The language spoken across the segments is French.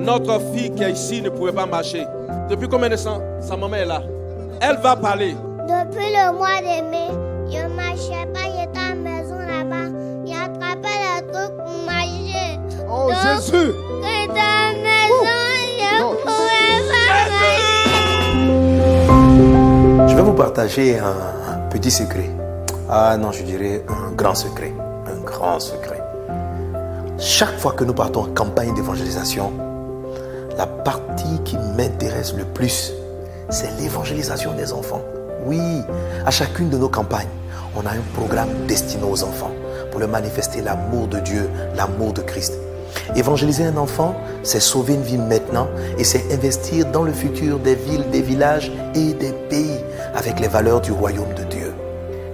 Notre fille qui est ici ne pouvait pas marcher. Depuis combien de temps sa maman est là? Elle va parler. Depuis le mois de mai, je ne marchais pas, j'étais à la maison là-bas. J'ai attrapé le truc pour marcher. Oh Jésus! J'étais à la maison, je ne pouvais pas marcher. Je vais vous partager un petit secret. Ah non, je dirais un grand secret. Un grand secret. Chaque fois que nous partons en campagne d'évangélisation, la partie qui m'intéresse le plus, c'est l'évangélisation des enfants. Oui, à chacune de nos campagnes, on a un programme destiné aux enfants pour leur manifester l'amour de Dieu, l'amour de Christ. Évangéliser un enfant, c'est sauver une vie maintenant et c'est investir dans le futur des villes, des villages et des pays avec les valeurs du royaume de Dieu.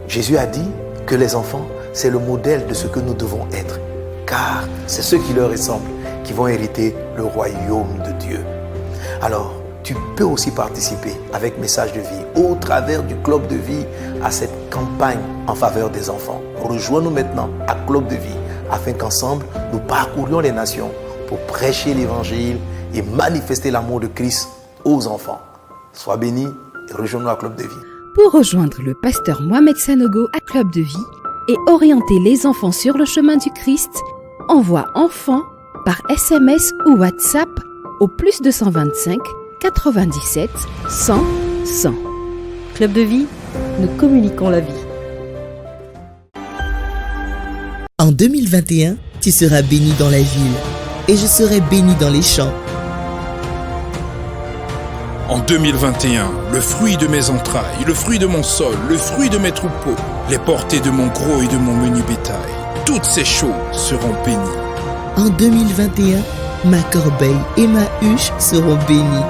Jésus a dit que les enfants, c'est le modèle de ce que nous devons être, car c'est ceux qui leur ressemblent qui vont hériter le royaume de Dieu. Alors, tu peux aussi participer avec Message de Vie au travers du Club de Vie à cette campagne en faveur des enfants. Rejoins-nous maintenant à Club de Vie afin qu'ensemble, nous parcourions les nations pour prêcher l'évangile et manifester l'amour de Christ aux enfants. Sois béni et rejoins-nous à Club de Vie. Pour rejoindre le pasteur Mohamed Sanogo à Club de Vie et orienter les enfants sur le chemin du Christ, envoie enfants par SMS ou WhatsApp au plus 225 97 100 100. Club de Vie, nous communiquons la vie. En 2021, tu seras béni dans la ville et je serai béni dans les champs. En 2021, le fruit de mes entrailles, le fruit de mon sol, le fruit de mes troupeaux, les portées de mon gros et de mon menu bétail, toutes ces choses seront bénies. En 2021, ma corbeille et ma huche seront bénies.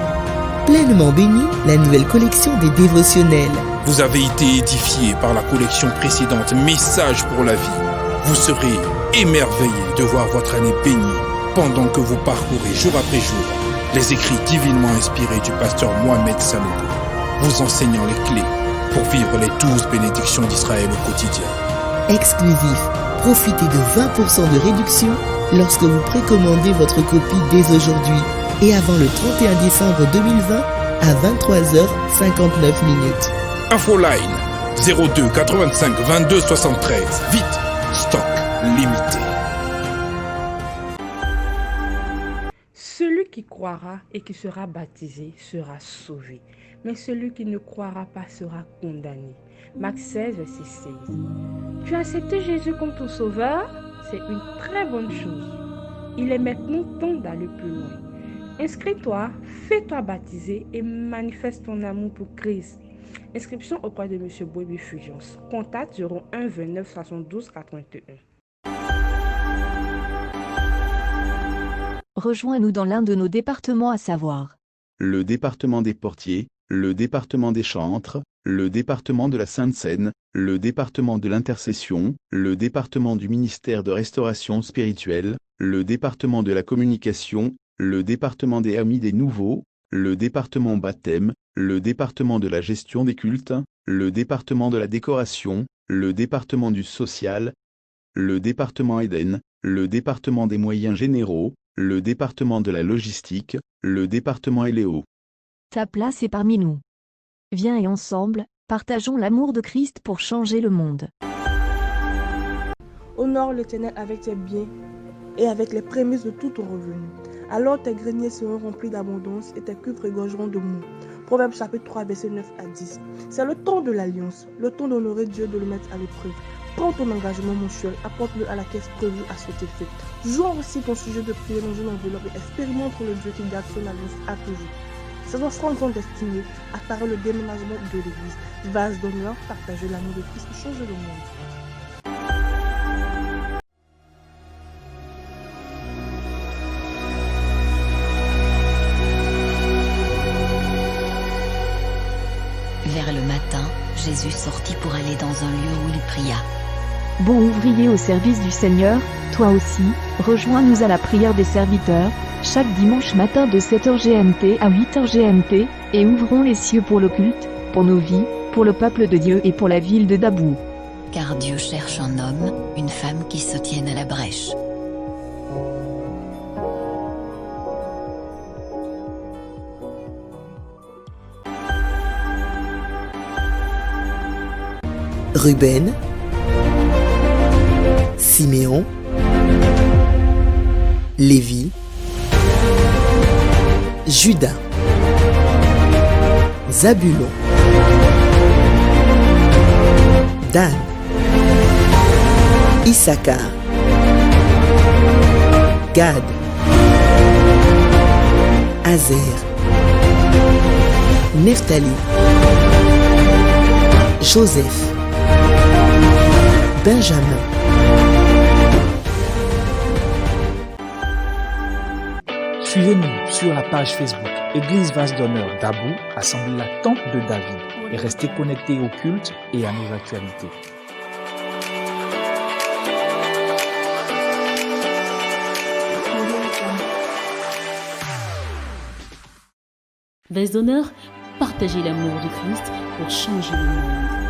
Pleinement bénie, la nouvelle collection des dévotionnels. Vous avez été édifiés par la collection précédente Message pour la vie. Vous serez émerveillés de voir votre année bénie pendant que vous parcourez jour après jour les écrits divinement inspirés du pasteur Mohamed Sanogo, vous enseignant les clés pour vivre les 12 bénédictions d'Israël au quotidien. Exclusif, profitez de 20% de réduction lorsque vous précommandez votre copie dès aujourd'hui et avant le 31 décembre 2020 à 23h59. Infoline 02 85 22 73. Vite, stock limité. Celui qui croira et qui sera baptisé sera sauvé, mais celui qui ne croira pas sera condamné. Marc 16, verset 16. Tu as accepté Jésus comme ton sauveur? C'est une très bonne chose. Il est maintenant temps d'aller plus loin. Inscris-toi, fais-toi baptiser et manifeste ton amour pour Christ. Inscription auprès de M. Boébi Fulgence. Contact 01 29 72 81. Rejoins-nous dans l'un de nos départements, à savoir le département des Portiers, le département des Chantres, le département de la Sainte-Seine, le département de l'Intercession, le département du ministère de Restauration spirituelle, le département de la communication, le département des Amis des Nouveaux, le département baptême, le département de la gestion des cultes, le département de la décoration, le département du social, le département Éden, le département des moyens généraux, le département de la logistique, le département Eléo. Ta place est parmi nous. Viens et ensemble, partageons l'amour de Christ pour changer le monde. Honore l'Éternel avec tes biens et avec les prémices de tout ton revenu. Alors tes greniers seront remplis d'abondance et tes cuves regorgeront de mou. Proverbe chapitre 3, verset 9 à 10. C'est le temps de l'alliance, le temps d'honorer Dieu, de le mettre à l'épreuve. Prends ton engagement, mon cher, apporte-le à la caisse prévue à cet effet. Joins aussi ton sujet de prière dans une enveloppe et expérimente le Dieu qui garde son alliance à toujours. Ces offrandes sont destinées à parer le déménagement de l'Église. Vase d'honneur, partager l'amour de Christ et changer le monde. Vers le matin, Jésus sortit pour aller dans un lieu où il pria. Bon ouvrier au service du Seigneur, toi aussi, rejoins-nous à la prière des serviteurs, chaque dimanche matin de 7h GMT à 8h GMT, et ouvrons les cieux pour le culte, pour nos vies, pour le peuple de Dieu et pour la ville de Dabou. Car Dieu cherche un homme, une femme qui se tienne à la brèche. Ruben, Siméon, Lévi, Judas, Zabulon, Dan, Issachar, Gad, Azer, Nephtali, Joseph, Benjamin. Suivez-nous sur la page Facebook Église Vase d'Honneur d'Abou, Assemblée la Tente de David, et restez connectés au culte et à nos actualités. Vase d'Honneur, partagez l'amour du Christ pour changer le monde.